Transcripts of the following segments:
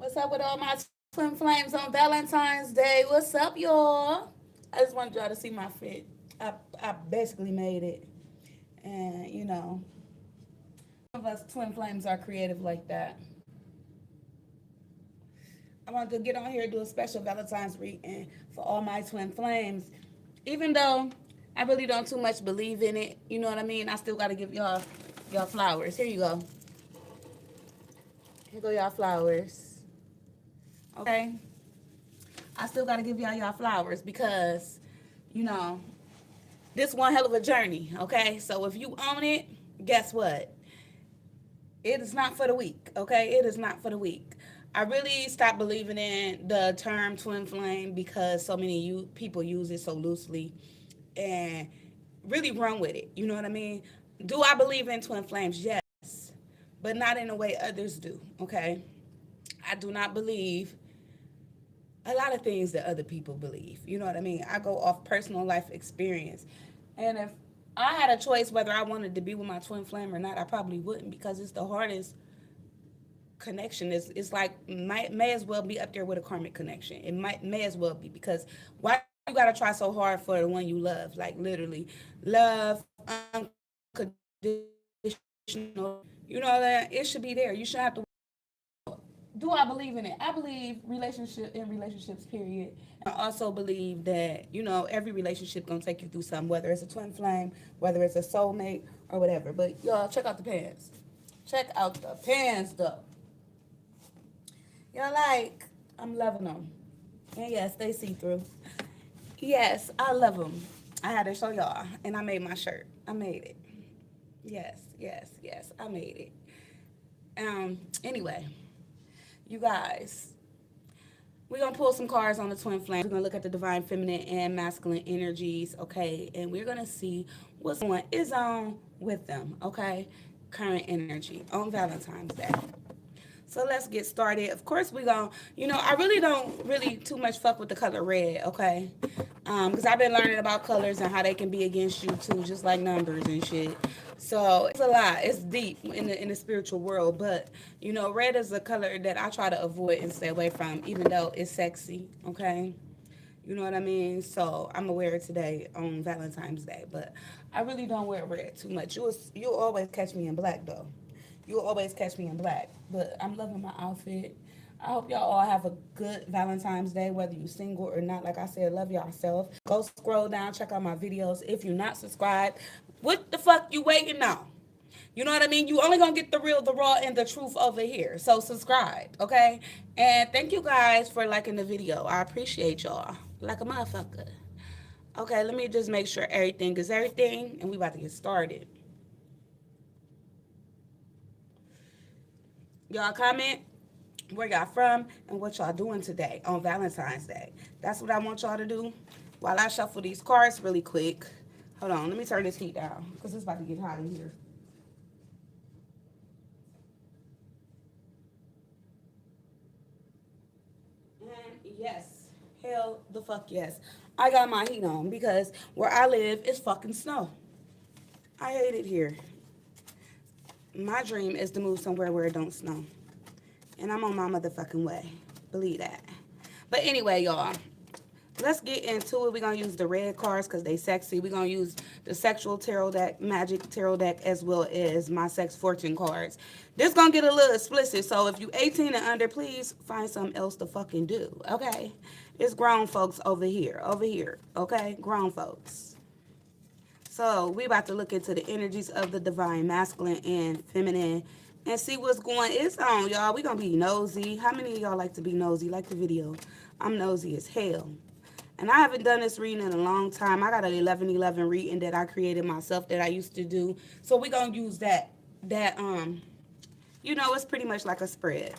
What's up with all my twin flames on Valentine's Day? What's up, y'all? I just wanted y'all to see my fit. I basically made it. And, some of us twin flames are creative like that. I wanted to get on here and do a special Valentine's reading for all my twin flames. Even though I really don't too much believe in it, you know what I mean? I still got to give y'all flowers. Here you go. Here go y'all flowers. Okay? I still got to give y'all flowers because, you know, this one hell of a journey, okay? So if you own it, guess what? It is not for the weak, okay? It is not for the weak. I really stopped believing in the term twin flame because so many people use it so loosely and really run with it. You know what I mean? Do I believe in twin flames? Yes, but not in the way others do, okay? I do not believe a lot of things that other people believe. You know what I mean? I go off personal life experience. And if I had a choice whether I wanted to be with my twin flame or not, I probably wouldn't because it's the hardest connection. It's like may as well be up there with a karmic connection. It may as well be because why you gotta try so hard for the one you love? Like literally, love unconditional. You know that it should be there. You should have to. Do I believe in it? I believe relationships, period. And I also believe that, every relationship gonna take you through something, whether it's a twin flame, whether it's a soulmate, or whatever. But y'all check out the pants. Check out the pants though. Y'all like, I'm loving them. And yes, they see through. Yes, I love them. I had to show y'all, and I made my shirt. I made it. Yes, yes, yes, I made it. Anyway, you guys, we're gonna pull some cards on the twin flames. We're gonna look at the divine feminine and masculine energies, okay? And we're gonna see what's going is on with them, okay? Current energy on Valentine's Day. So let's get started. Of course, we're going to, I really don't really too much fuck with the color red, okay? Because I've been learning about colors and how they can be against you too, just like numbers and shit. So it's a lot. It's deep in the spiritual world. But, red is a color that I try to avoid and stay away from, even though it's sexy, okay? You know what I mean? So I'm aware today on Valentine's Day, but I really don't wear red too much. You'll always catch me in black though. You'll always catch me in black. But I'm loving my outfit. I hope y'all all have a good Valentine's Day, whether you single or not. Like I said, love yourself. Go scroll down, check out my videos. If you're not subscribed, what the fuck you waiting on? You know what I mean? You only gonna get the real, the raw, and the truth over here. So subscribe, okay? And thank you guys for liking the video. I appreciate y'all like a motherfucker. Okay, let me just make sure everything is everything, and we about to get started. Y'all comment where y'all from and what y'all doing today on Valentine's Day. That's what I want y'all to do. While I shuffle these cards really quick. Hold on, let me turn this heat down because it's about to get hot in here. And yes, hell the fuck yes. I got my heat on because where I live is fucking snow. I hate it here. My dream is to move somewhere where it don't snow. And I'm on my motherfucking way. Believe that. But anyway, y'all, let's get into it. We're going to use the red cards because they sexy. We're going to use the sexual tarot deck, magic tarot deck, as well as my sex fortune cards. This going to get a little explicit. So if you 18 and under, please find something else to fucking do. Okay? It's grown folks over here. Over here. Okay? Grown folks. So we about to look into the energies of the divine masculine and feminine and see what's going on, y'all. We gonna be nosy. How many of y'all like to be nosy? Like the video. I'm nosy as hell. And I haven't done this reading in a long time. I got an 11:11 reading that I created myself that I used to do. So we gonna use that. It's pretty much like a spread.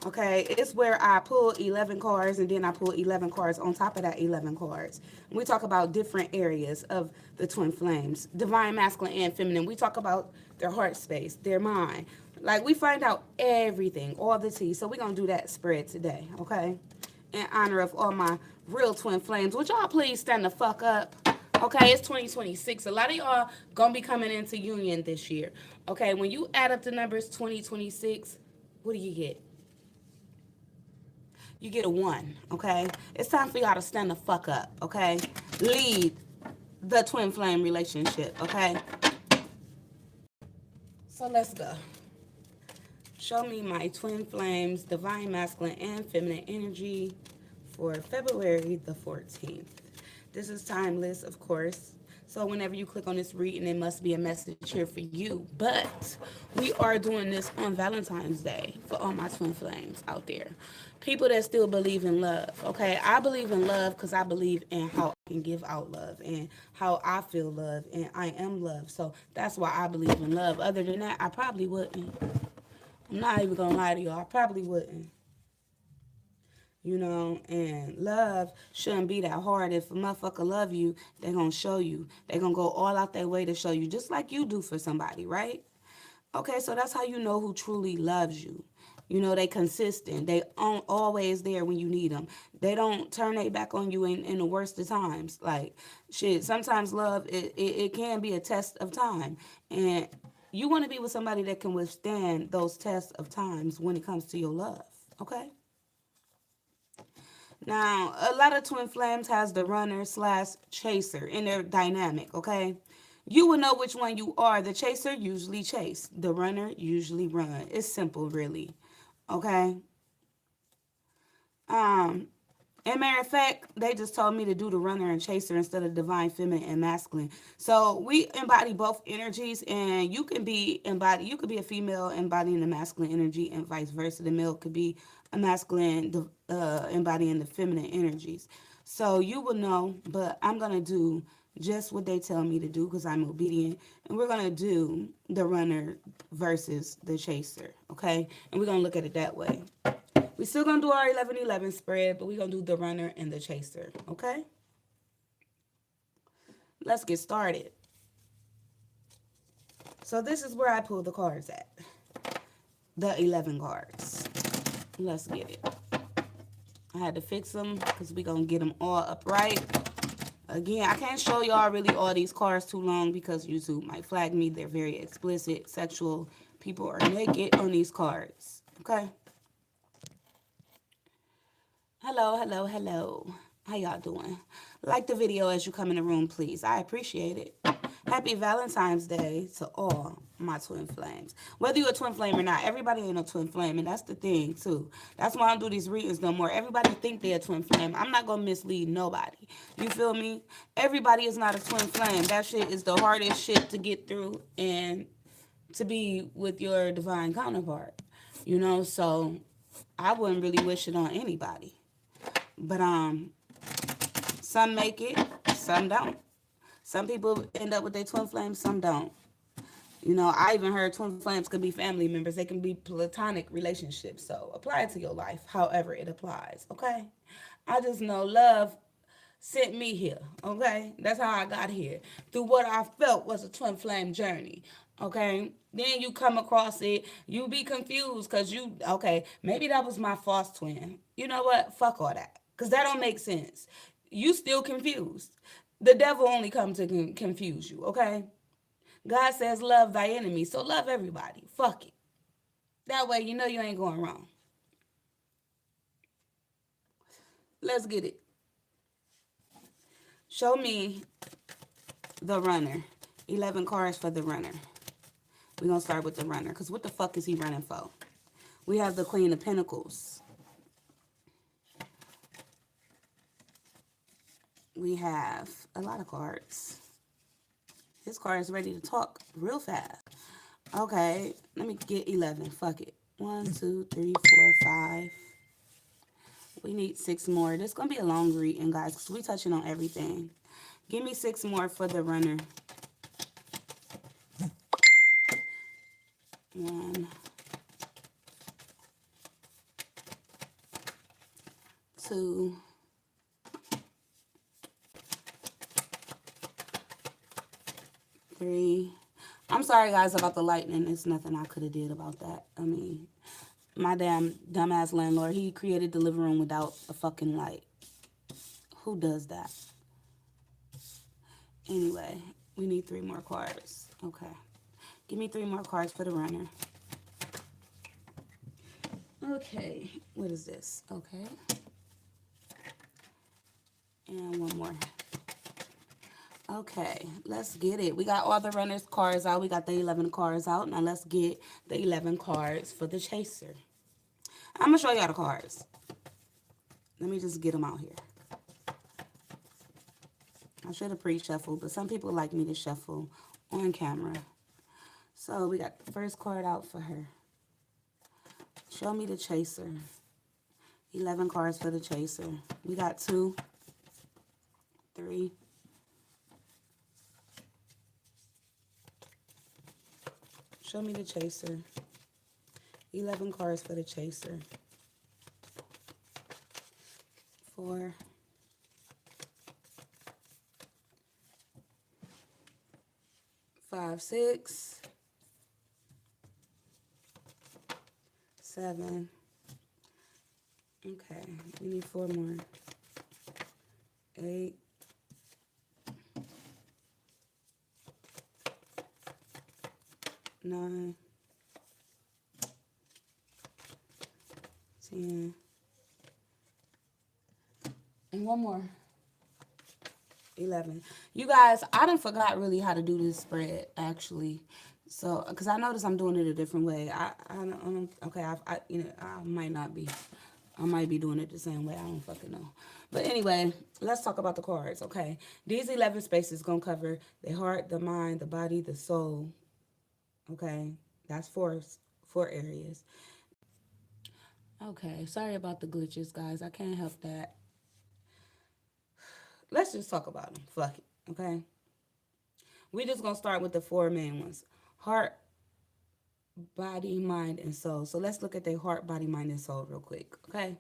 Okay, it's where I pull 11 cards and then I pull 11 cards on top of that 11 cards. And we talk about different areas of the twin flames, divine masculine and feminine. We talk about their heart space, their mind. Like we find out everything, all the tea. So we're going to do that spread today, okay? In honor of all my real twin flames. Would y'all please stand the fuck up? Okay, it's 2026. A lot of y'all going to be coming into union this year. Okay, when you add up the numbers 2026, what do you get? You get a 1, okay? It's time for y'all to stand the fuck up, okay? Lead the twin flame relationship, okay? So let's go. Show me my twin flames, divine masculine and feminine energy for February the 14th. This is timeless, of course. So whenever you click on this reading, it must be a message here for you. But we are doing this on Valentine's Day for all my twin flames out there. People that still believe in love, okay? I believe in love because I believe in how I can give out love and how I feel love and I am love. So that's why I believe in love. Other than that, I probably wouldn't. I'm not even gonna lie to y'all. I probably wouldn't. You know, and love shouldn't be that hard. If a motherfucker love you, they gonna show you. They gonna go all out their way to show you, just like you do for somebody, right? Okay, so that's how you know who truly loves you. You know, they consistent. They always there when you need them. They don't turn their back on you in the worst of times. Like, shit, sometimes love, it can be a test of time. And you want to be with somebody that can withstand those tests of times when it comes to your love. Okay? Now, a lot of twin flames has the runner slash chaser in their dynamic, okay? You will know which one you are. The chaser usually chase. The runner usually run. It's simple, really. Okay? Um, and matter of fact, they just told me to do the runner and chaser instead of divine feminine and masculine. So we embody both energies, and you can be embody. You could be a female embodying the masculine energy, and vice versa. The male could be a masculine embodying the feminine energies. So you will know, but I'm gonna do just what they tell me to do because I'm obedient, and we're gonna do the runner versus the chaser. Okay, and we're gonna look at it that way. We still gonna do our 11-11 spread, but we gonna do the runner and the chaser, okay? Let's get started. So this is where I pulled the cards at. The 11 cards. Let's get it. I had to fix them because we gonna get them all upright. Again, I can't show y'all really all these cards too long because YouTube might flag me. They're very explicit, sexual. People are naked on these cards, okay? Hello, hello, hello. How y'all doing? Like the video as you come in the room, please. I appreciate it. Happy Valentine's Day to all my twin flames. Whether you're a twin flame or not, everybody ain't a twin flame, and that's the thing, too. That's why I don't do these readings no more. Everybody think they're a twin flame. I'm not going to mislead nobody. You feel me? Everybody is not a twin flame. That shit is the hardest shit to get through and to be with your divine counterpart. You know, so I wouldn't really wish it on anybody. But some make it, some don't. Some people end up with their twin flames, some don't. You know, I even heard twin flames could be family members. They can be platonic relationships. So apply it to your life, however it applies. Okay. I just know love sent me here. Okay. That's how I got here. Through what I felt was a twin flame journey. Okay. Then you come across it, you be confused because okay, maybe that was my false twin. You know what? Fuck all that. Because that don't make sense. You still confused. The devil only comes to confuse you, okay? God says love thy enemy, so love everybody. Fuck it. That way you know you ain't going wrong. Let's get it. Show me the runner. 11 cards for the runner. We're going to start with the runner, because what the fuck is he running for? We have the Queen of Pentacles. We have a lot of cards. This card is ready to talk real fast. Okay, let me get 11. Fuck it. 1, 2, 3, 4, 5. We need 6 more. This is going to be a long reading, guys, because we're touching on everything. Give me 6 more for the runner. 1, 2, 3. I'm sorry, guys, about the lightning. There's nothing I could have did about that. I mean, my damn dumbass landlord, he created the living room without a fucking light. Who does that? Anyway, we need 3 more cards. Okay. Give me 3 more cards for the runner. Okay, what is this? Okay, and one more. Okay, let's get it. We got all the runners cards out. We got the 11 cards out. Now let's get the 11 cards for the chaser. I'm going to show y'all the cards. Let me just get them out here. I should have pre-shuffled, but some people like me to shuffle on camera. So we got the first card out for her. Show me the chaser. 11 cards for the chaser. We got 2, 3, show me the chaser. 11 cards for the chaser. 4, 5, 6, 7. Okay, we need 4 more. 8, 9, 10, and 1 more. 11. You guys, I done forgot really how to do this spread actually. So, because I noticed I'm doing it a different way. I don't, okay, you know, I might not be. I might be doing it the same way. I don't fucking know. But anyway, let's talk about the cards, okay? These 11 spaces going to cover the heart, the mind, the body, the soul, okay? That's four areas. Okay, sorry about the glitches, guys. I can't help that. Let's just talk about them. Fuck it, okay? We just going to start with the 4 main ones. Heart, body, mind, and soul. So let's look at their heart, body, mind, and soul real quick, okay?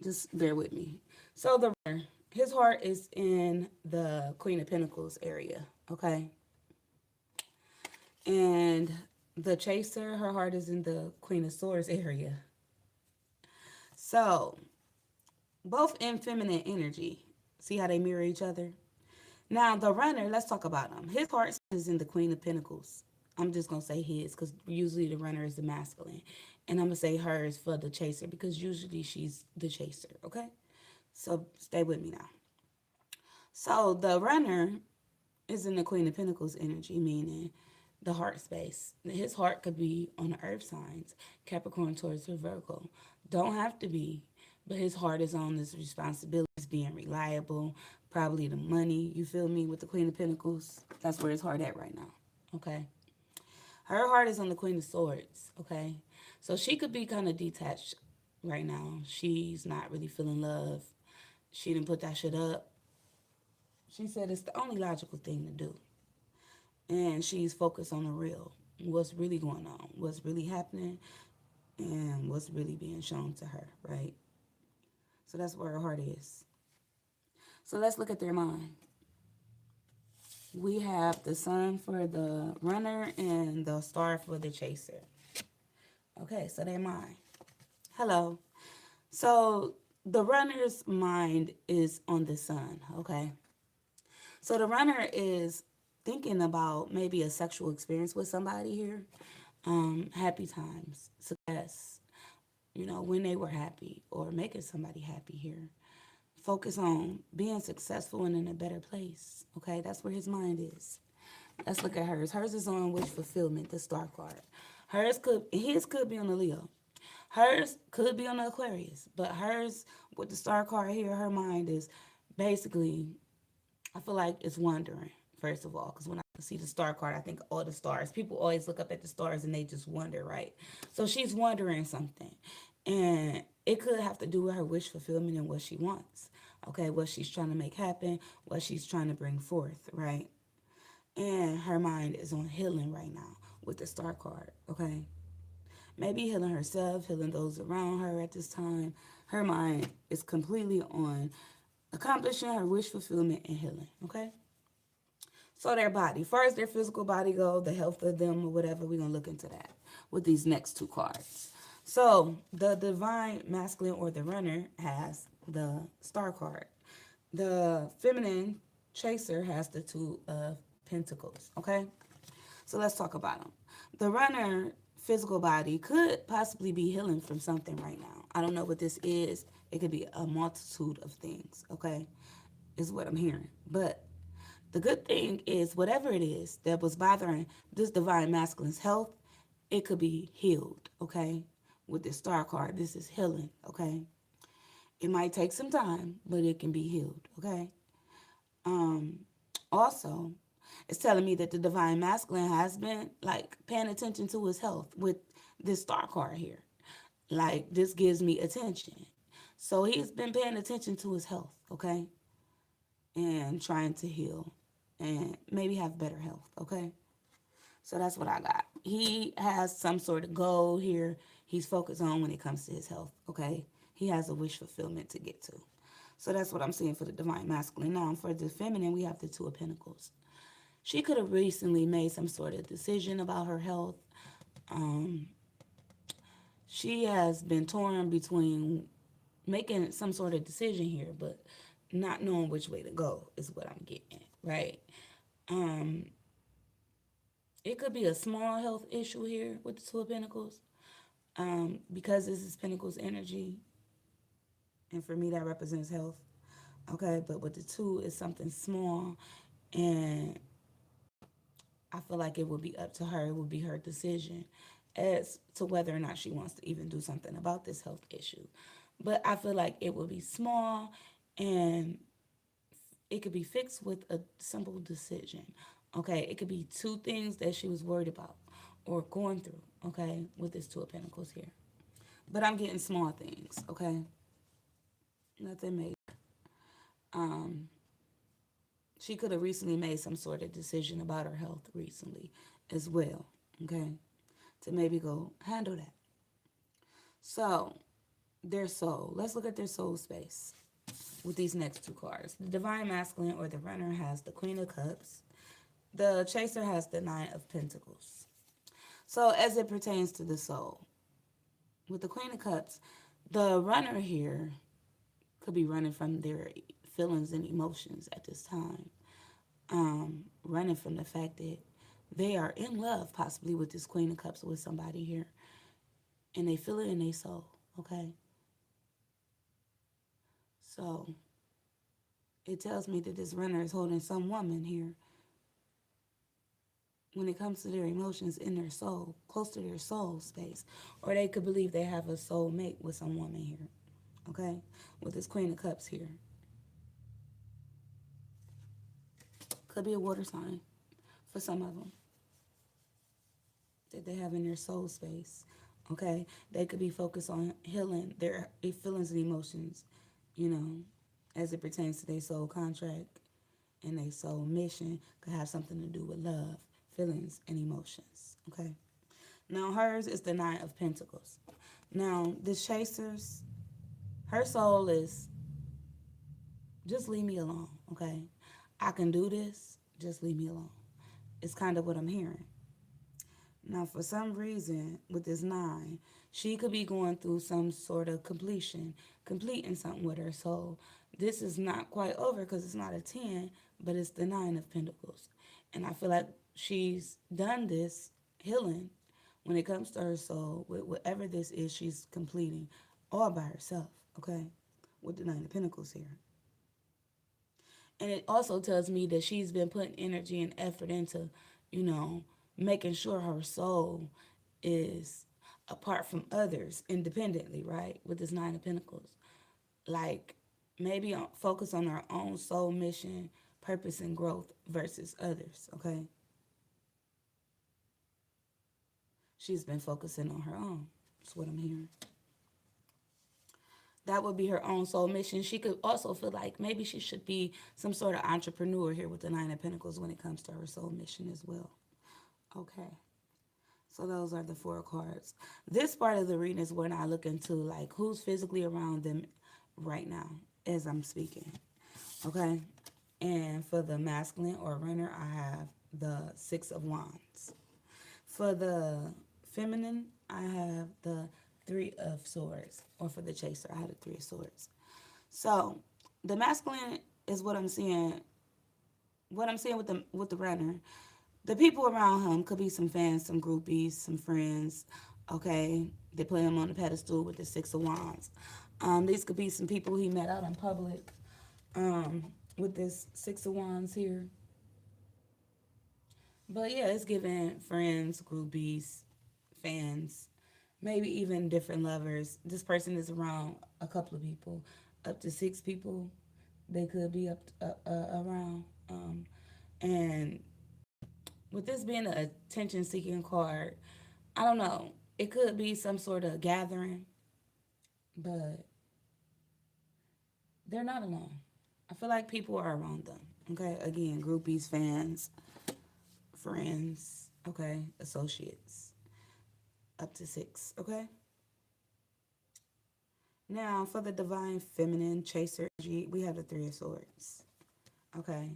Just bear with me. So his heart is in the Queen of Pentacles area, okay? And the chaser, her heart is in the Queen of Swords area. So, both in feminine energy. See how they mirror each other? Now, the runner, let's talk about him. His heart is in the Queen of Pentacles. I'm just going to say his because usually the runner is the masculine. And I'm going to say hers for the chaser because usually she's the chaser, okay? So, stay with me now. So, the runner is in the Queen of Pentacles energy, meaning the heart space. His heart could be on the earth signs, Capricorn, Taurus, or Virgo. Don't have to be, but his heart is on this responsibility, being reliable, probably the money, you feel me, with the Queen of Pentacles. That's where his heart at right now, okay? Her heart is on the Queen of Swords, okay? So she could be kind of detached right now. She's not really feeling love. She didn't put that shit up. She said it's the only logical thing to do. And she's focused on the real. What's really going on. What's really happening. And what's really being shown to her, right? So that's where her heart is. So let's look at their mind. We have the sun for the runner and the star for the chaser. Okay, so their mind. Hello. So the runner's mind is on the sun, okay? So the runner is thinking about maybe a sexual experience with somebody here. Happy times, success, you know, when they were happy or making somebody happy here. Focus on being successful and in a better place. Okay, that's where his mind is. Let's look at hers. Hers is on wish fulfillment, the star card. His could be on the Leo. Hers could be on the Aquarius. But hers, with the star card here, her mind is basically, I feel like it's wondering, first of all. Because when I see the star card, I think all the stars. People always look up at the stars and they just wonder, right? So she's wondering something. And it could have to do with her wish fulfillment and what she wants. Okay, what she's trying to make happen, what she's trying to bring forth, right? And her mind is on healing right now with the star card, okay? Maybe healing herself, healing those around her at this time. Her mind is completely on accomplishing her wish fulfillment and healing, okay? So their body, first their physical body go, the health of them or whatever, we're going to look into that with these next 2 cards. So the divine masculine or the runner has the star card. The feminine chaser has the 2 of pentacles, okay? So let's talk about them. The runner physical body could possibly be healing from something right now. I don't know what this is. It could be a multitude of things, okay? Is what I'm hearing. But the good thing is, whatever it is that was bothering this divine masculine's health, it could be healed, okay? With this star card, this is healing, okay? It might take some time, but it can be healed, okay? Um, Also, it's telling me that the divine masculine has been like paying attention to his health with this star card here. Like, this gives me attention. So he's been paying attention to his health, okay? And trying to heal and maybe have better health, okay? So that's what I got. He has some sort of goal here he's focused on when it comes to his health, okay? He has a wish fulfillment to get to. So that's what I'm seeing for the divine masculine. Now, for the feminine, we have the Two of Pentacles. She could have recently made some sort of decision about her health. Um, she has been torn between making some sort of decision here, but not knowing which way to go is what I'm getting, right? Um, it could be a small health issue here with the Two of Pentacles, because this is Pentacles energy, and for me that represents health. Okay, but with the two, it's something small, and I feel like it would be up to her. It would be her decision as to whether or not she wants to even do something about this health issue. But I feel like it would be small, and it could be fixed with a simple decision. Okay, it could be two things that she was worried about or going through. Okay, with this Two of Pentacles here. But I'm getting small things. Okay, nothing major. Um, she could have recently made some sort of decision about her health recently as well. Okay, to maybe go handle that. So their soul. Let's look at their soul space with these next two cards. The Divine Masculine or the Runner has the Queen of Cups. The Chaser has the Nine of Pentacles. So as it pertains to the soul, with the Queen of Cups, the runner here could be running from their feelings and emotions at this time. Running from the fact that they are in love, possibly with this Queen of Cups with somebody here, and they feel it in their soul. Okay, so it tells me that this runner is holding some woman here when it comes to their emotions in their soul, close to their soul space, or they could believe they have a soul mate with some woman here. Okay, with this Queen of Cups here, could be a water sign for some of them that they have in their soul space. Okay, they could be focused on healing their feelings and emotions, you know, as it pertains to their soul contract and their soul mission. Could have something to do with love, feelings, and emotions. Okay, now hers is the Nine of Pentacles. Now this chaser's, her soul is, just leave me alone. Okay, I can do this. Just leave me alone. It's kind of what I'm hearing. Now, for some reason, with this nine, she could be going through some sort of completing something with her soul. This is not quite over because it's not a 10, but it's the Nine of Pentacles. And I feel like she's done this healing when it comes to her soul, with whatever this is she's completing, all by herself, okay? With the Nine of Pentacles here. And it also tells me that she's been putting energy and effort into, you know, making sure her soul is apart from others independently, right? With this Nine of Pentacles. Like, maybe focus on her own soul mission, purpose, and growth versus others, okay? She's been focusing on her own. That's what I'm hearing. That would be her own soul mission. She could also feel like maybe she should be some sort of entrepreneur here with the Nine of Pentacles when it comes to her soul mission as well. Okay. So those are the four cards. This part of the reading is when I look into like who's physically around them right now as I'm speaking. Okay. And for the masculine or runner, I have the Six of Wands. For the feminine, I have the Three of Swords. Or for the chaser, I have the Three of Swords. So the masculine is what I'm seeing. What I'm seeing with the runner, The people around him could be some fans, some groupies, some friends. Okay, they play him on the pedestal with the Six of Wands. These could be some people he met out in public. With this Six of Wands here. But yeah, it's giving friends, groupies, fans, maybe even different lovers. This person is around a couple of people, up to six people. They could be around. And with this being an attention seeking card, I don't know. It could be some sort of gathering, but they're not alone. I feel like people are around them. Okay, again, groupies, fans, friends, okay, associates, up to six, okay? Now, for the divine feminine chaser energy, we have the Three of Swords, okay?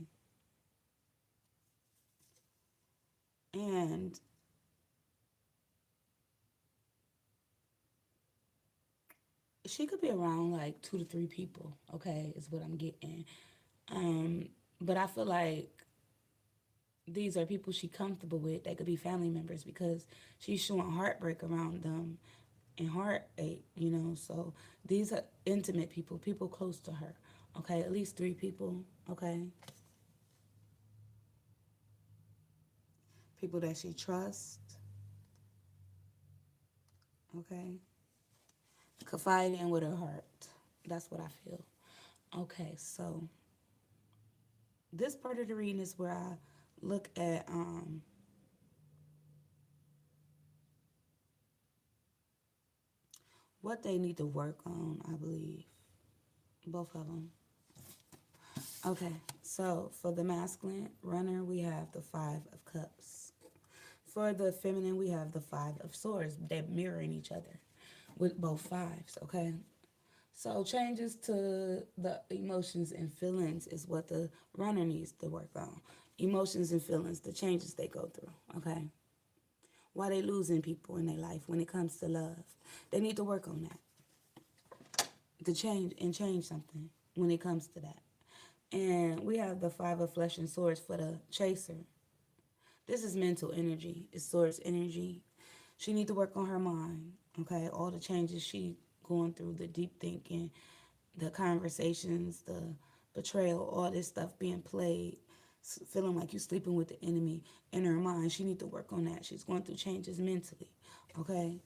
And she could be around like two to three people, okay, is what I'm getting. Um, but I feel like these are people she comfortable with. They could be family members because she's showing heartbreak around them and heartache, you know. So these are intimate people, people close to her. Okay, at least three people. Okay, people that she trusts. Okay, confiding with her heart. That's what I feel. Okay, so this part of the reading is where I look at what they need to work on. I believe both of them. Okay, so for the masculine runner, we have the Five of Cups. For the feminine, we have the Five of Swords. They're mirroring each other with both fives, okay? So changes to the emotions and feelings is what the runner needs to work on. Emotions and feelings, the changes they go through, okay? Why they losing people in their life when it comes to love. They need to work on that. To change something when it comes to that. And we have the Five of Flesh and Swords for the chaser. This is mental energy. It's Swords energy. She need to work on her mind. Okay, all the changes she going through, the deep thinking, the conversations, the betrayal, all this stuff being played, feeling like you're sleeping with the enemy in her mind. She need to work on that. She's going through changes mentally. Okay,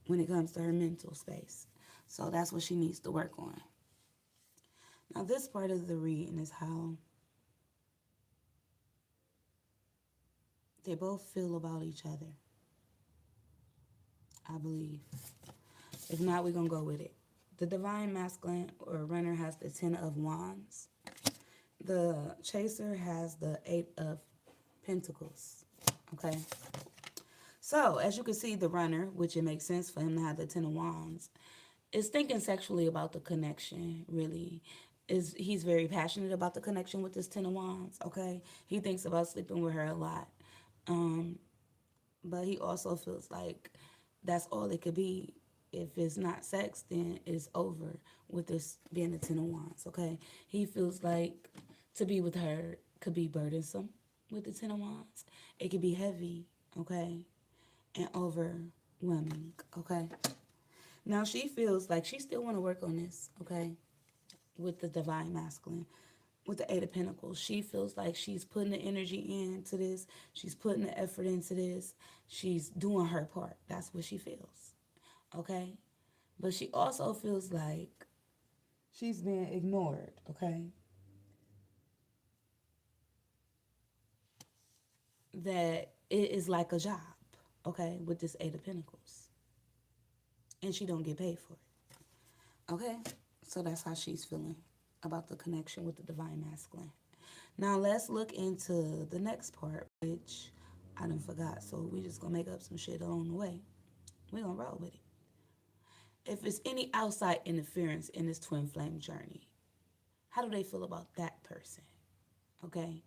when it comes to her mental space. So that's what she needs to work on. Now, this part of the reading is how they both feel about each other, I believe. If not, we're going to go with it. The divine masculine or runner has the Ten of Wands. The chaser has the Eight of Pentacles. Okay? So, as you can see, the runner, which it makes sense for him to have the Ten of Wands, is thinking sexually about the connection, really. He's very passionate about the connection with this Ten of Wands, okay? He thinks about sleeping with her a lot. Um, but he also feels like that's all it could be. If it's not sex, then it's over with this being the Ten of Wands, okay? He feels like to be with her could be burdensome with the Ten of Wands. It could be heavy, okay? And overwhelming, okay? Now she feels like she still want to work on this, okay? With the divine masculine, with the Eight of Pentacles. She feels like she's putting the energy into this. She's putting the effort into this. She's doing her part. That's what she feels, okay? But she also feels like she's being ignored, okay? That it is like a job, okay, with this Eight of Pentacles. And she don't get paid for it, okay? So that's how she's feeling about the connection with the divine masculine. Now let's look into the next part, which I done forgot. So we just gonna make up some shit along the way. We gonna roll with it. If it's any outside interference in this twin flame journey, how do they feel about that person? Okay.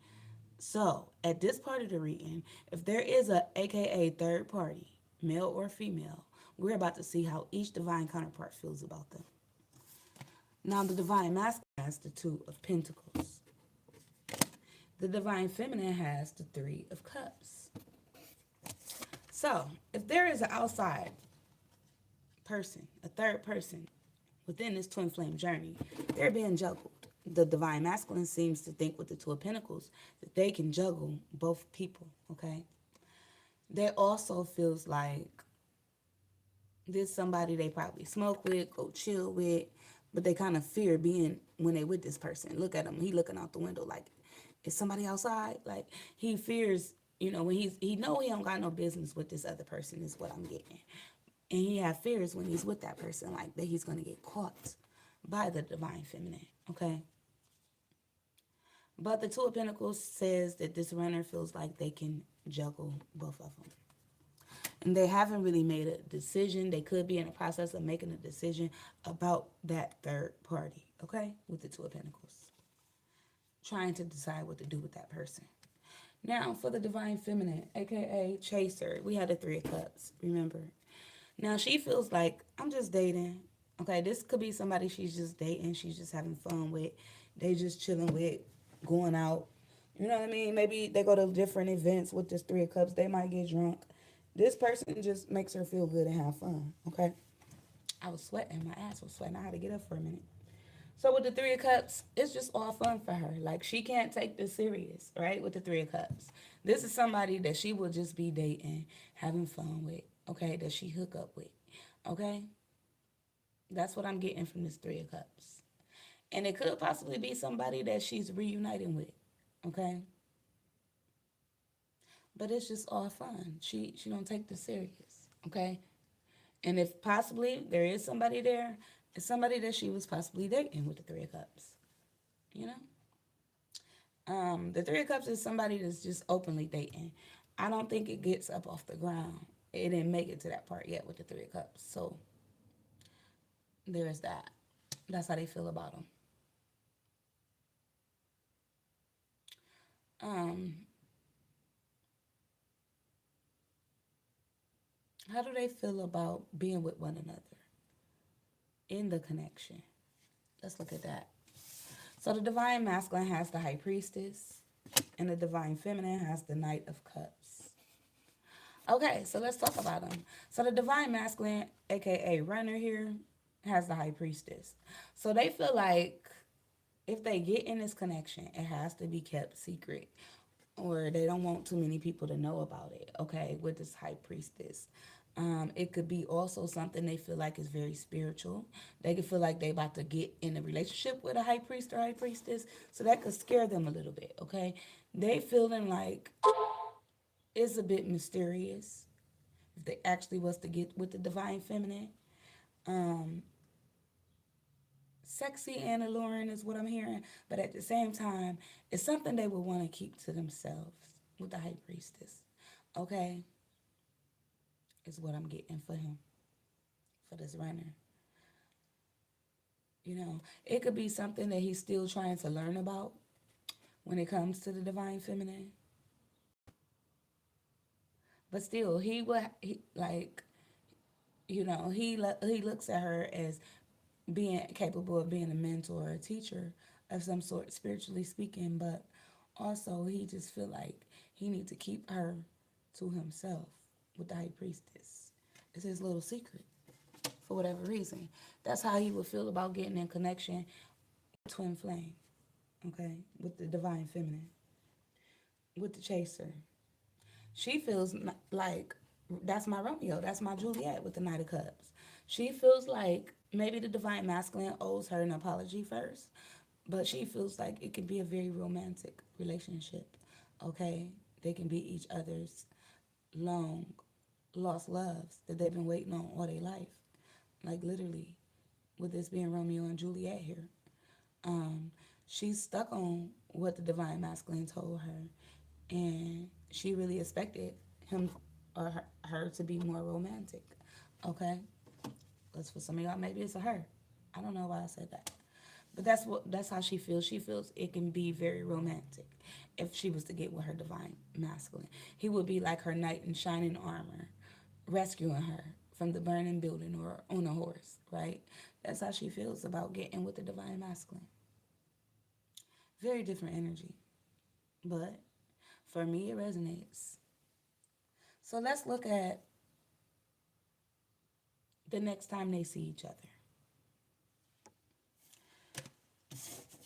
So at this part of the reading, if there is a AKA third party, male or female, we're about to see how each divine counterpart feels about them. Now the divine masculine has the Two of Pentacles. The divine feminine has the Three of Cups. So, if there is an outside person, a third person within this twin flame journey, they're being juggled. The divine masculine seems to think with the Two of Pentacles that they can juggle both people, okay? They also feels like this somebody they probably smoke with, go chill with, but they kind of fear being when they with this person. Look at him, he looking out the window like, is somebody outside? Like he fears, when he know he don't got no business with this other person is what I'm getting. And he have fears when he's with that person, like that he's gonna get caught by the divine feminine, okay? But the Two of Pentacles says that this runner feels like they can juggle both of them. And they haven't really made a decision. They could be in the process of making a decision about that third party, okay? With the Two of Pentacles. Trying to decide what to do with that person. Now, for the divine feminine, aka Chaser, we had the Three of Cups, remember? Now, she feels like, I'm just dating. Okay, this could be somebody she's just dating, she's just having fun with. They just chilling with, going out. You know what I mean? Maybe they go to different events with this Three of Cups. They might get drunk. This person just makes her feel good and have fun, okay? I was sweating. My ass was sweating. I had to get up for a minute. So with the Three of Cups, it's just all fun for her. Like, she can't take this serious, right? With the Three of Cups. This is somebody that she will just be dating, having fun with, okay? That she hook up with, okay? That's what I'm getting from this Three of Cups. And it could possibly be somebody that she's reuniting with, okay? But it's just all fun. She don't take this serious, okay? And if possibly there is somebody there, it's somebody that she was possibly dating with the Three of Cups, you know? The Three of Cups is somebody that's just openly dating. I don't think it gets up off the ground. It didn't make it to that part yet with the Three of Cups. So there's that. That's how they feel about them. Um, how do they feel about being with one another in the connection? Let's look at that. So the divine masculine has the high priestess, and the divine feminine has the knight of cups. Okay, so let's talk about them. So the divine masculine, aka runner here, has the high priestess. So they feel like if they get in this connection, it has to be kept secret, or they don't want too many people to know about it. Okay, with this high priestess. It could be also something they feel like is very spiritual. They could feel like they about to get in a relationship with a high priest or high priestess, so that could scare them a little bit. Okay, they feeling like it's a bit mysterious if they actually was to get with the divine feminine. Um, Sexy and alluring is what I'm hearing, but at the same time, it's something they would want to keep to themselves with the high priestess. Okay, is what I'm getting for him, for this runner. It could be something that he's still trying to learn about when it comes to the divine feminine. But still, he looks at her as being capable of being a mentor or a teacher of some sort, spiritually speaking. But also, he just feel like he needs to keep her to himself with the high priestess. It's his little secret for whatever reason. That's how he would feel about getting in connection with twin flame, okay, with the divine feminine, with the chaser. She feels like that's my Romeo, that's my Juliet with the Knight of Cups. She feels like maybe the divine masculine owes her an apology first, but she feels like it could be a very romantic relationship, okay? They can be each other's long lost loves that they've been waiting on all their life. Like literally, with this being Romeo and Juliet here. Um, she's stuck on what the divine masculine told her, and she really expected him or her to be more romantic. Okay, that's for some of y'all. Maybe it's a her. I don't know why I said that, but that's how she feels. She feels it can be very romantic if she was to get with her divine masculine. He would be like her knight in shining armor, rescuing her from the burning building or on a horse. Right? That's how she feels about getting with the divine masculine. Very different energy, but for me, it resonates. So let's look at the next time they see each other.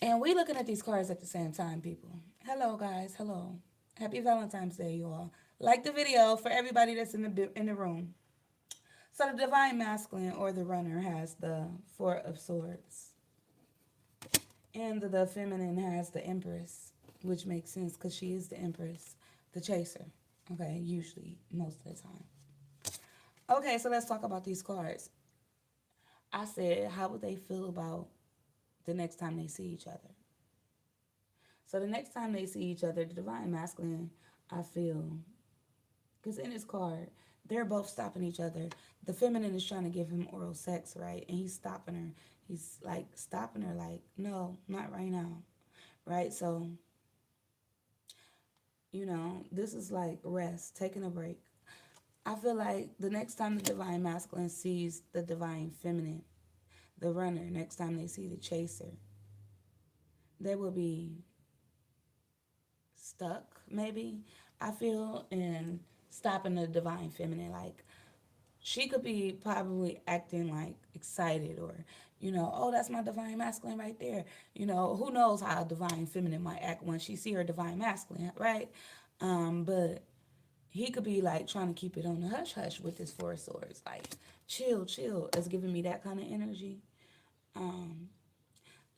And we looking at these cards at the same time, people. Hello, guys. Hello. Happy Valentine's Day, you all. Like the video for everybody that's in the room. So the divine masculine or the runner has the Four of Swords. And the feminine has the Empress, which makes sense because she is the Empress, the chaser. Okay, usually, most of the time. Okay, so let's talk about these cards. I said, how would they feel about the next time they see each other? So the next time they see each other, the divine masculine, I feel, because in his card, they're both stopping each other. The feminine is trying to give him oral sex, right? And he's stopping her. He's like stopping her, like, no, not right now, right? So, this is like rest, taking a break. I feel like the next time the divine masculine sees the divine feminine, the runner, next time they see the chaser, they will be stuck, maybe, I feel, in stopping the divine feminine. Like, she could be probably acting like excited or, oh, that's my divine masculine right there. Who knows how a divine feminine might act when she see her divine masculine, right? But he could be like trying to keep it on the hush hush with his Four of Swords, like chill, chill. It's giving me that kind of energy. Um,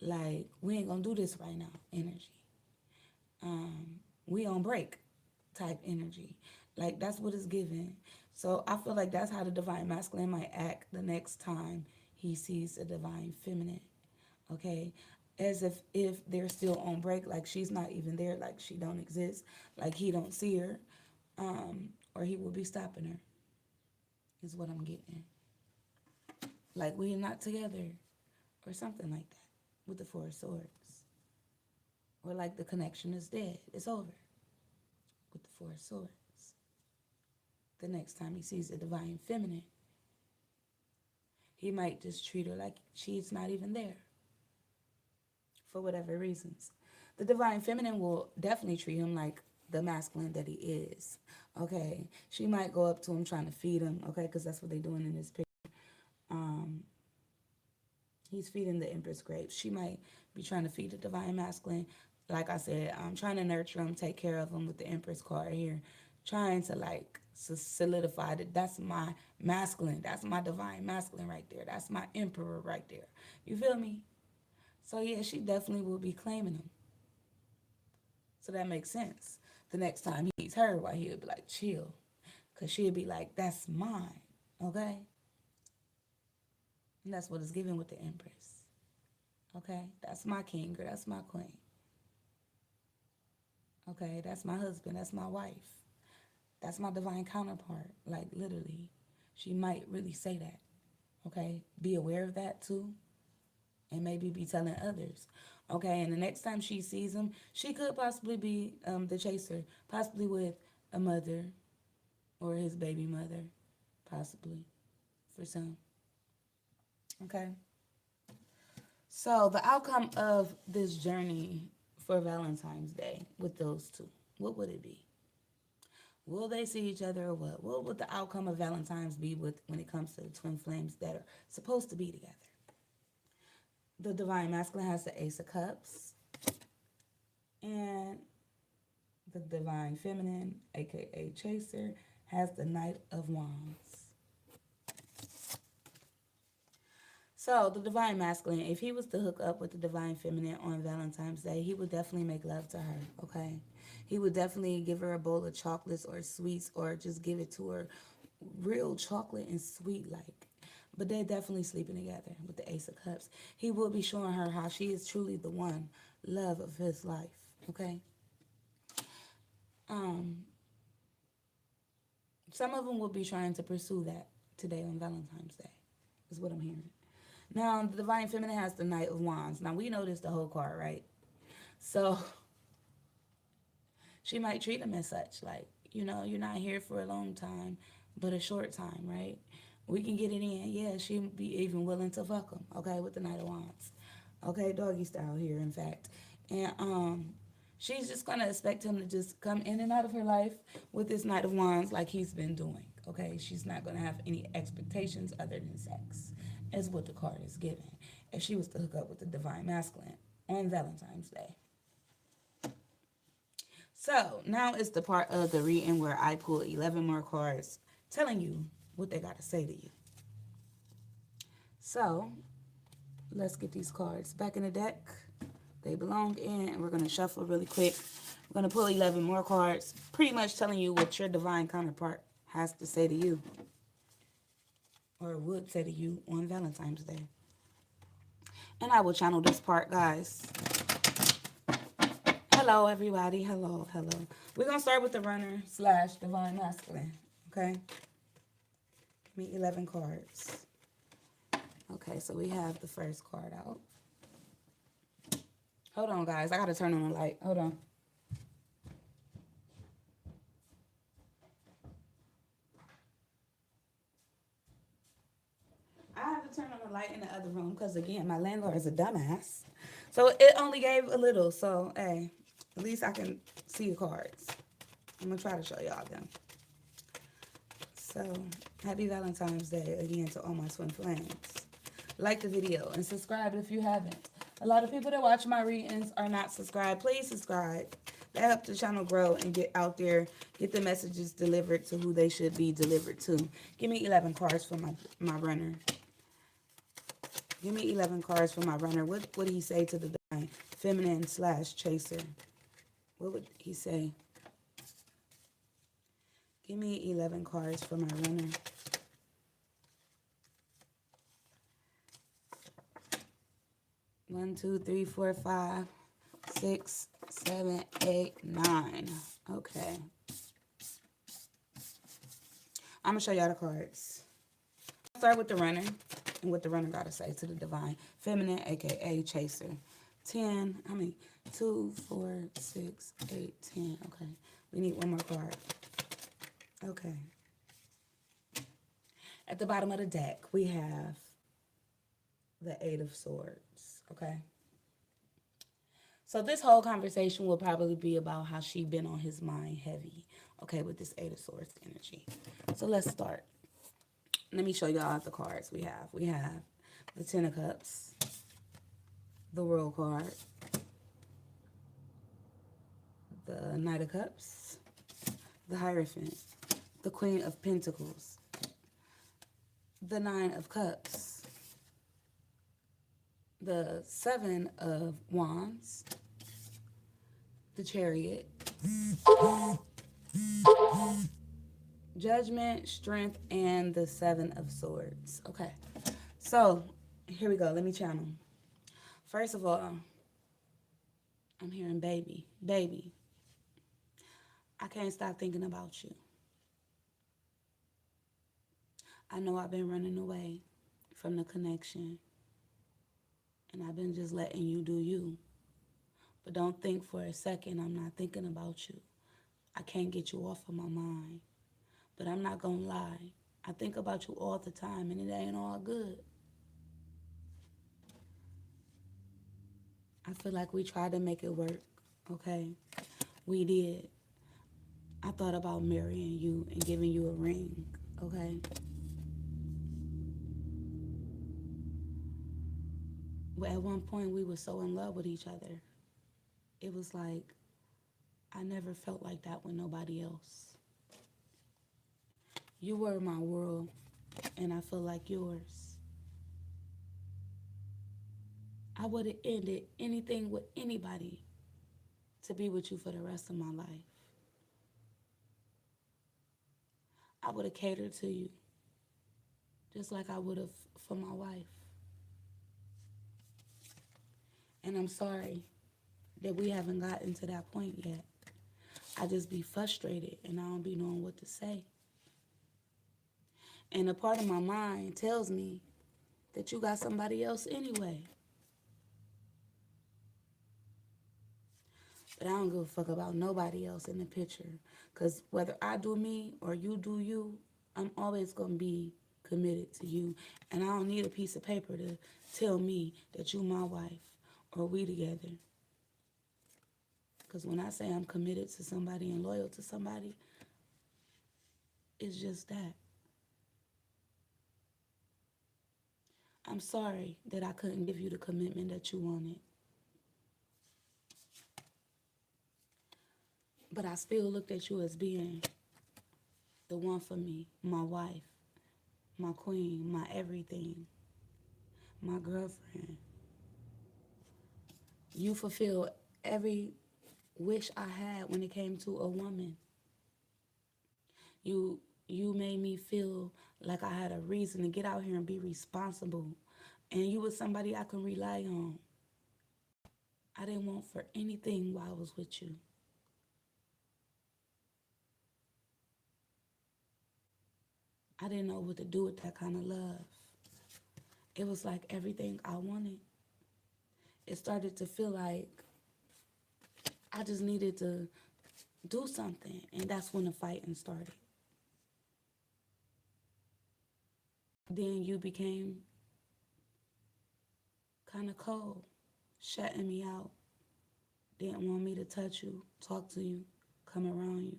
like we ain't gonna do this right now, energy. We on break, type energy. Like that's what it's giving. So I feel like that's how the divine masculine might act the next time he sees the divine feminine. Okay, as if they're still on break, like she's not even there, like she don't exist, like he don't see her, or he will be stopping her. Is what I'm getting. Like we're not together, or something like that, with the Four of Swords, or like the connection is dead. It's over with the Four of Swords. The next time he sees the divine feminine, he might just treat her like she's not even there for whatever reasons. The divine feminine will definitely treat him like the masculine that he is. Okay, she might go up to him trying to feed him. Okay, because that's what they're doing in this picture. Um, he's feeding the Empress grapes. She might be trying to feed the divine masculine. Like I said, I'm trying to nurture him, take care of him with the Empress card here, trying to like solidify that that's my masculine, that's my divine masculine right there, that's my emperor right there. You feel me? So yeah, she definitely will be claiming him. So that makes sense. The next time he's her, why he'll be like chill, cause she'll be like that's mine, okay? And that's what it's given with the Empress. Okay, that's my king or that's my queen. Okay, that's my husband, that's my wife, that's my divine counterpart. Like literally, she might really say that. Okay, be aware of that too, and maybe be telling others. Okay, and the next time she sees him, she could possibly be the chaser, possibly with a mother or his baby mother, possibly for some. Okay, so the outcome of this journey for Valentine's Day with those two, what would it be? Will they see each other or what? What would the outcome of Valentine's be with when it comes to the twin flames that are supposed to be together? The divine masculine has the Ace of Cups, and the divine feminine, aka Chaser, has the Knight of Wands. So the divine masculine, if he was to hook up with the divine feminine on Valentine's Day, he would definitely make love to her, okay? He would definitely give her a bowl of chocolates or sweets or just give it to her real chocolate and sweet like. But they're definitely sleeping together with the Ace of Cups. He will be showing her how she is truly the one love of his life, okay? Um, some of them will be trying to pursue that today on Valentine's Day, is what I'm hearing. Now, the Divine Feminine has the Knight of Wands. Now, we know this the whole card, right? So, she might treat him as such. Like, you're not here for a long time, but a short time, right? We can get it in. Yeah, she'd be even willing to fuck him, okay, with the Knight of Wands. Okay, doggy style here, in fact. And She's just going to expect him to just come in and out of her life with this Knight of Wands like he's been doing. Okay, she's not going to have any expectations other than sex, is what the card is giving. If she was to hook up with the Divine Masculine on Valentine's Day. So now is the part of the reading where I pull 11 more cards telling you what they got to say to you. So let's get these cards back in the deck. They belong in, and we're going to shuffle really quick. We're going to pull 11 more cards, pretty much telling you what your divine counterpart has to say to you, or would say to you on Valentine's Day. And I will channel this part, guys. Hello, everybody. Hello, hello. We're going to start with the runner / divine masculine, okay? Give me 11 cards. Okay, so we have the first card out. Hold on, guys. I got to turn on the light. Hold on. I have to turn on the light in the other room because, again, my landlord is a dumbass. So it only gave a little. So, hey, at least I can see the cards. I'm going to try to show y'all them. So, happy Valentine's Day again to all my twin flames. Like the video and subscribe if you haven't. A lot of people that watch my readings are not subscribed. Please subscribe. That helps the channel grow and get out there, get the messages delivered to who they should be delivered to. Give me 11 cards for my runner. Give me 11 cards for my runner. What would he say to the divine feminine / chaser? What would he say? Give me 11 cards for my runner. One, two, three, four, 5, 6, 7, 8, 9. Okay. I'm going to show y'all the cards. Start with the runner and what the runner got to say to the divine feminine, a.k.a. chaser. 10. How many? 2, 4, 6, 8, 10. Okay. We need one more card. Okay. At the bottom of the deck, we have the 8 of Swords. Okay. So this whole conversation will probably be about how she been on his mind heavy. Okay, with this 8 of Swords energy. So let's start. Let me show y'all the cards we have. We have the 10 of Cups, the World card, the Knight of Cups, the Hierophant, the Queen of Pentacles, the 9 of Cups, the 7 of Wands, the Chariot, Judgment, Strength, and the 7 of Swords. Okay, so here we go. Let me channel. First of all, I'm hearing baby. Baby, I can't stop thinking about you. I know I've been running away from the connection, and I've been just letting you do you. But don't think for a second I'm not thinking about you. I can't get you off of my mind. But I'm not gonna lie. I think about you all the time, and it ain't all good. I feel like we tried to make it work, okay? We did. I thought about marrying you and giving you a ring, okay? But at one point, we were so in love with each other. It was like, I never felt like that with nobody else. You were my world, and I feel like yours. I would have ended anything with anybody to be with you for the rest of my life. I would have catered to you, just like I would have for my wife. And I'm sorry that we haven't gotten to that point yet. I just be frustrated and I don't be knowing what to say. And a part of my mind tells me that you got somebody else anyway. But I don't give a fuck about nobody else in the picture. Because whether I do me or you do you, I'm always going to be committed to you. And I don't need a piece of paper to tell me that you my wife or we together. Because when I say I'm committed to somebody and loyal to somebody, it's just that. I'm sorry that I couldn't give you the commitment that you wanted. But I still looked at you as being the one for me, my wife, my queen, my everything, my girlfriend. You fulfilled every wish I had when it came to a woman. You you made me feel like I had a reason to get out here and be responsible. And you was somebody I can rely on. I didn't want for anything while I was with you. I didn't know what to do with that kind of love. It was like everything I wanted. It started to feel like I just needed to do something. And that's when the fighting started. Then you became kind of cold, shutting me out. Didn't want me to touch you, talk to you, come around you.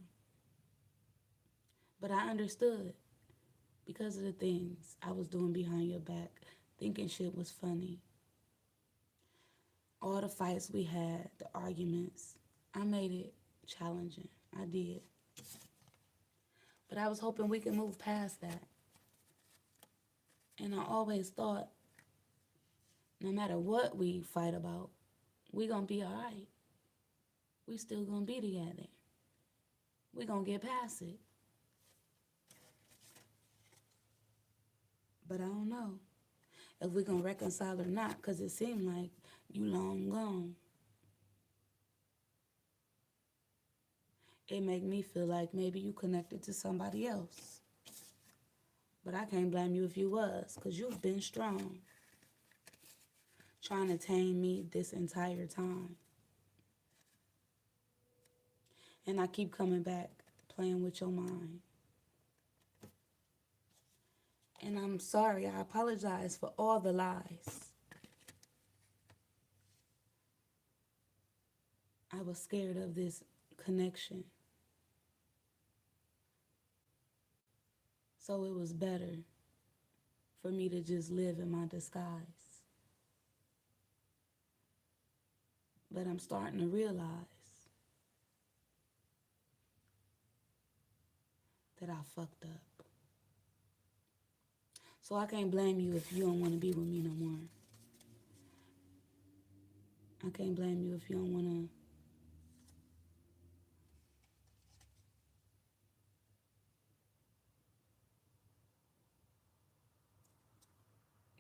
But I understood because of the things I was doing behind your back, thinking shit was funny. All the fights we had, the arguments, I made it challenging. I did. But I was hoping we could move past that. And I always thought, no matter what we fight about, we gonna be all right. We still gonna be together. We gonna get past it. But I don't know if we gonna reconcile or not, because it seemed like you long gone. It make me feel like maybe you connected to somebody else. But I can't blame you if you was, because you've been strong, trying to tame me this entire time. And I keep coming back, playing with your mind. And I'm sorry, I apologize for all the lies. I was scared of this connection. So it was better for me to just live in my disguise. But I'm starting to realize that I fucked up. So I can't blame you if you don't want to be with me no more. I can't blame you if you don't want to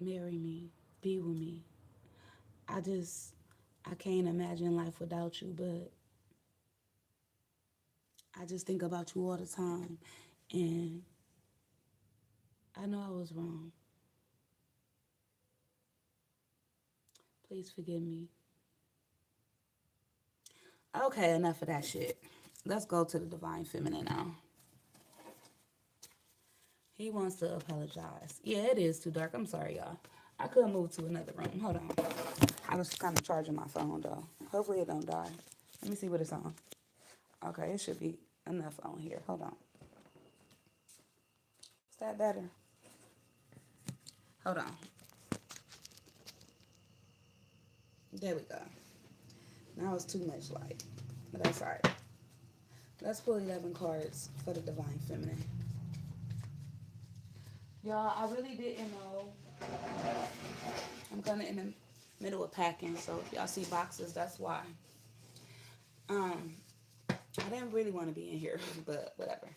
marry me, be with me. I can't imagine life without you, but I just think about you all the time. And I know I was wrong. Please forgive me. Okay, enough of that shit. Let's go to the divine feminine now. He wants to apologize. Yeah, it is too dark. I'm sorry, y'all. I could move to another room. Hold on. I was kind of charging my phone, though. Hopefully it don't die. Let me see what it's on. Okay, it should be enough on here. Hold on. Is that better? Hold on. There we go. Now it's too much light. But that's all right. Let's pull 11 cards for the divine feminine. Y'all, I really didn't know. I'm kind of in the middle of packing, so if y'all see boxes, that's why. I didn't really want to be in here, but whatever.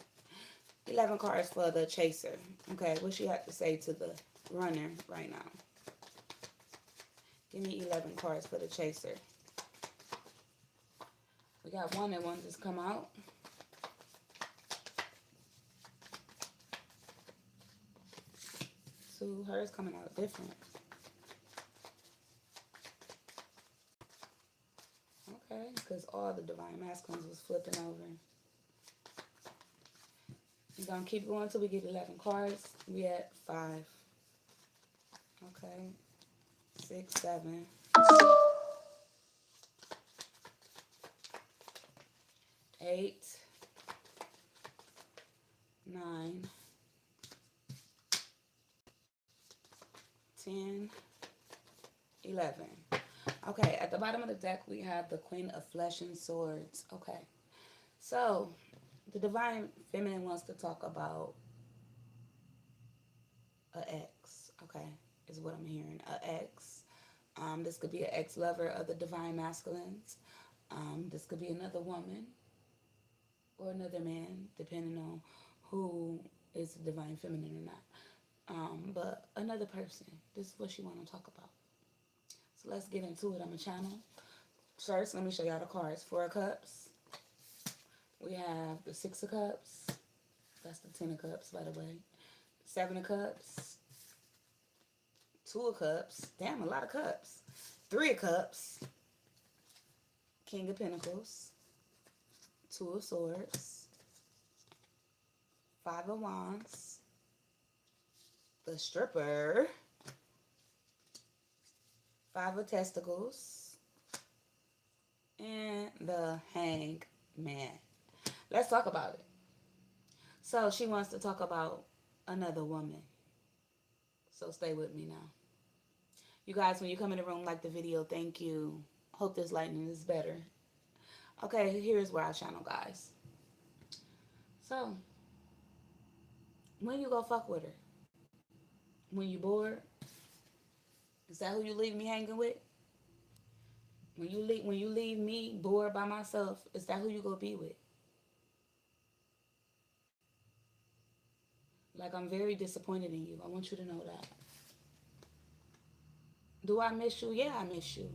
11 cards for the chaser. Okay, what she had to say to the runner right now. Give me 11 cards for the chaser. We got one that wants to come out. So hers coming out different. Okay, because all the divine masculines was flipping over. We're going to keep going until we get 11 cards. We at 5. Okay. 6, 7. 8, 9, 10, 11. Okay, at the bottom of the deck, we have the Queen of Flesh and Swords. Okay, so the Divine Feminine wants to talk about a ex. Okay, is what I'm hearing. A ex. This could be an ex-lover of the Divine Masculines. This could be another woman or another man, depending on who is the Divine Feminine or not. But another person. This is what she want to talk about. So let's get into it. I'm a channel. First, let me show y'all the cards. 4 of Cups. We have the 6 of Cups. That's the 10 of Cups, by the way. 7 of Cups. 2 of Cups. Damn, a lot of cups. 3 of Cups. King of Pentacles. 2 of Swords. 5 of Wands. The Stripper. 5 of Testicles. And the Hangman. Let's talk about it. So she wants to talk about another woman. So stay with me now. You guys, when you come in the room, like the video, thank you. Hope this lighting is better. Okay, here's where I channel, guys. So, when you go fuck with her? When you bored? Is that who you leave me hanging with? When you leave me bored by myself, is that who you gonna be with? Like, I'm very disappointed in you. I want you to know that. Do I miss you? Yeah, I miss you.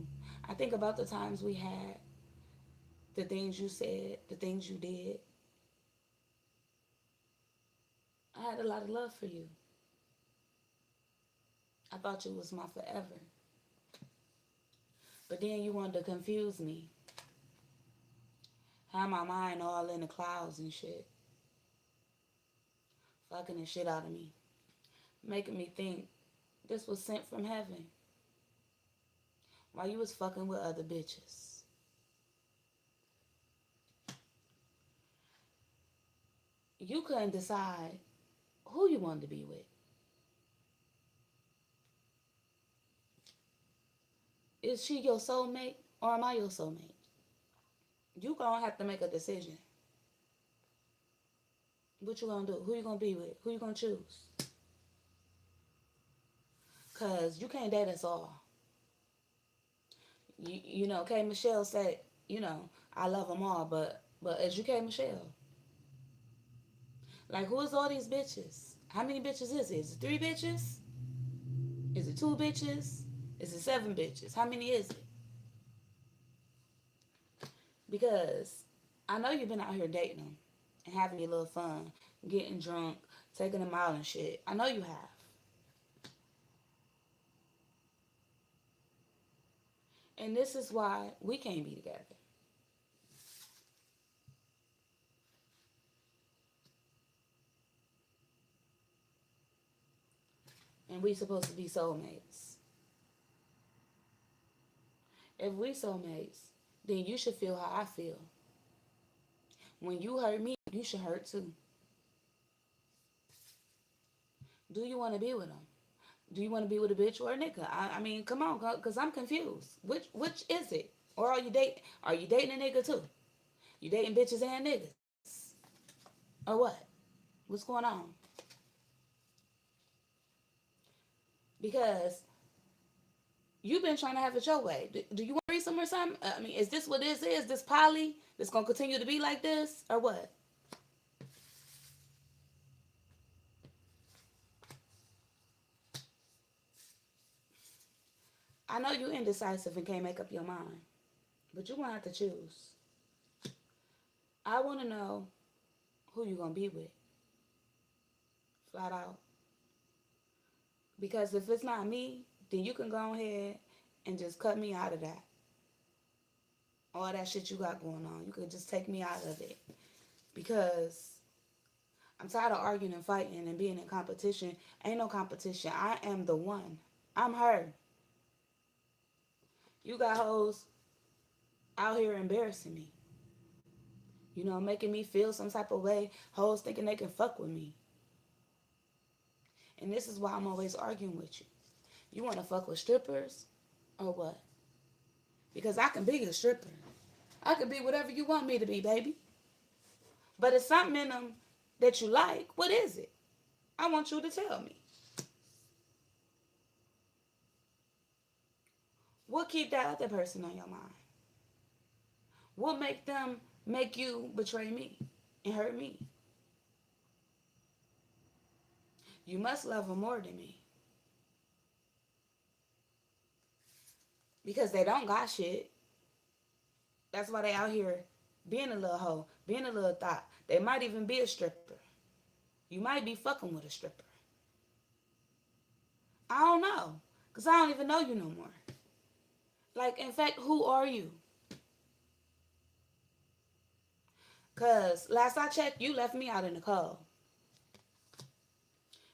I think about the times we had, the things you said, the things you did. I had a lot of love for you. I thought you was my forever. But then you wanted to confuse me. Have my mind all in the clouds and shit. Fucking the shit out of me. Making me think this was sent from heaven. While you was fucking with other bitches. You couldn't decide who you wanted to be with. Is she your soulmate or am I your soulmate? You gonna have to make a decision. What you gonna do? Who you gonna be with? Who you gonna choose? Cause you can't date us all. You know, K. Michelle said, I love them all, but as you K. Michelle, like who is all these bitches? How many bitches is it? Is it 3 bitches? Is it 2 bitches? Is it 7 bitches? How many is it? Because I know you've been out here dating them and having your little fun, getting drunk, taking them out and shit. I know you have. And this is why we can't be together. And we supposed to be soulmates. If we soulmates, then you should feel how I feel. When you hurt me, you should hurt too. Do you want to be with them? Do you want to be with a bitch or a nigga? I mean, come on, cause I'm confused. Which is it? Or are you dating? Are you dating a nigga too? You dating bitches and niggas? Or what? What's going on? Because you've been trying to have it your way. Do you want to read some or something? I mean, is this what this is? This poly? That's gonna continue to be like this, or what? I know you indecisive and can't make up your mind, but you're gonna have to choose. I want to know who you gonna be with, flat out. Because if it's not me, then you can go ahead and just cut me out of that. All that shit you got going on, you could just take me out of it. Because I'm tired of arguing and fighting and being in competition. Ain't no competition. I am the one. I'm her. You got hoes out here embarrassing me. Making me feel some type of way. Hoes thinking they can fuck with me. And this is why I'm always arguing with you. You want to fuck with strippers or what? Because I can be a stripper. I can be whatever you want me to be, baby. But it's something in them that you like. What is it? I want you to tell me. What keep that other person on your mind? What make them make you betray me and hurt me? You must love them more than me. Because they don't got shit. That's why they out here being a little hoe, being a little thought. They might even be a stripper. You might be fucking with a stripper. I don't know. Because I don't even know you no more. Like, in fact, who are you? Because last I checked, you left me out in the cold.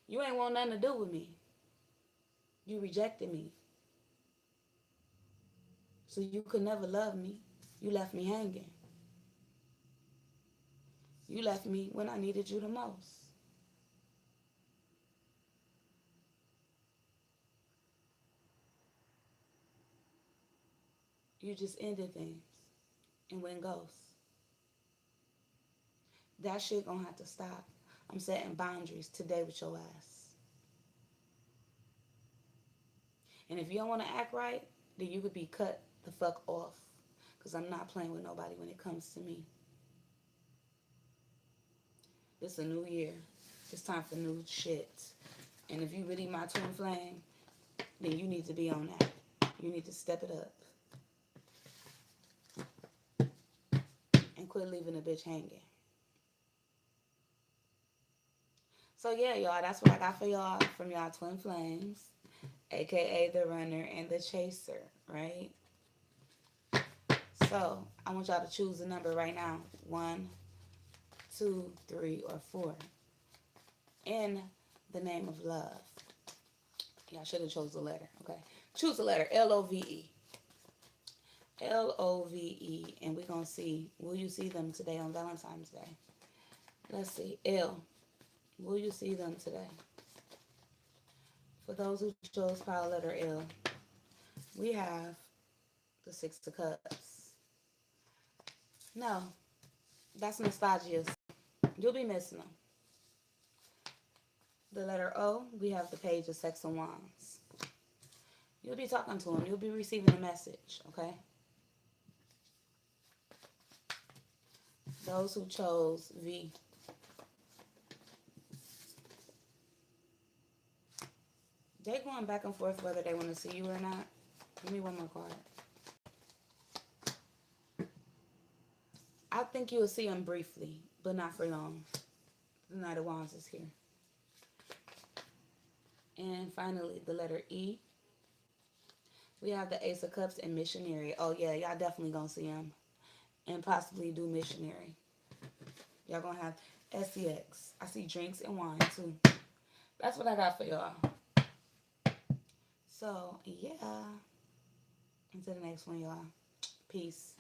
You ain't want nothing to do with me. You rejected me. So you could never love me. You left me hanging. You left me when I needed you the most. You just ended things and went ghost. That shit gonna have to stop. I'm setting boundaries today with your ass. And if you don't want to act right, then you could be cut the fuck off. Because I'm not playing with nobody when it comes to me. It's a new year. It's time for new shit. And if you really my twin flame, then you need to be on that. You need to step it up. And quit leaving a bitch hanging. So yeah, y'all, that's what I got for y'all from y'all twin flames, aka the runner and the chaser, right? So I want y'all to choose a number right now. 1, 2, 3, or 4. In the name of love. Y'all should have chose the letter, okay? Choose the letter, Love. Love. And we're going to see, will you see them today on Valentine's Day? Let's see. L. Will you see them today? For those who chose file letter L, we have the 6 of Cups. No, that's nostalgia. You'll be missing them. The letter O, we have the Page of Sex and Wands. You'll be talking to them. You'll be receiving a message, okay? Those who chose V, they going back and forth whether they want to see you or not. Give me one more card. I think you will see them briefly, but not for long. The Knight of Wands is here. And finally, the letter E. We have the Ace of Cups and Missionary. Oh, yeah, y'all definitely going to see him. And possibly do Missionary. Y'all going to have SEX. I see drinks and wine, too. That's what I got for y'all. So, yeah. Until the next one, y'all. Peace.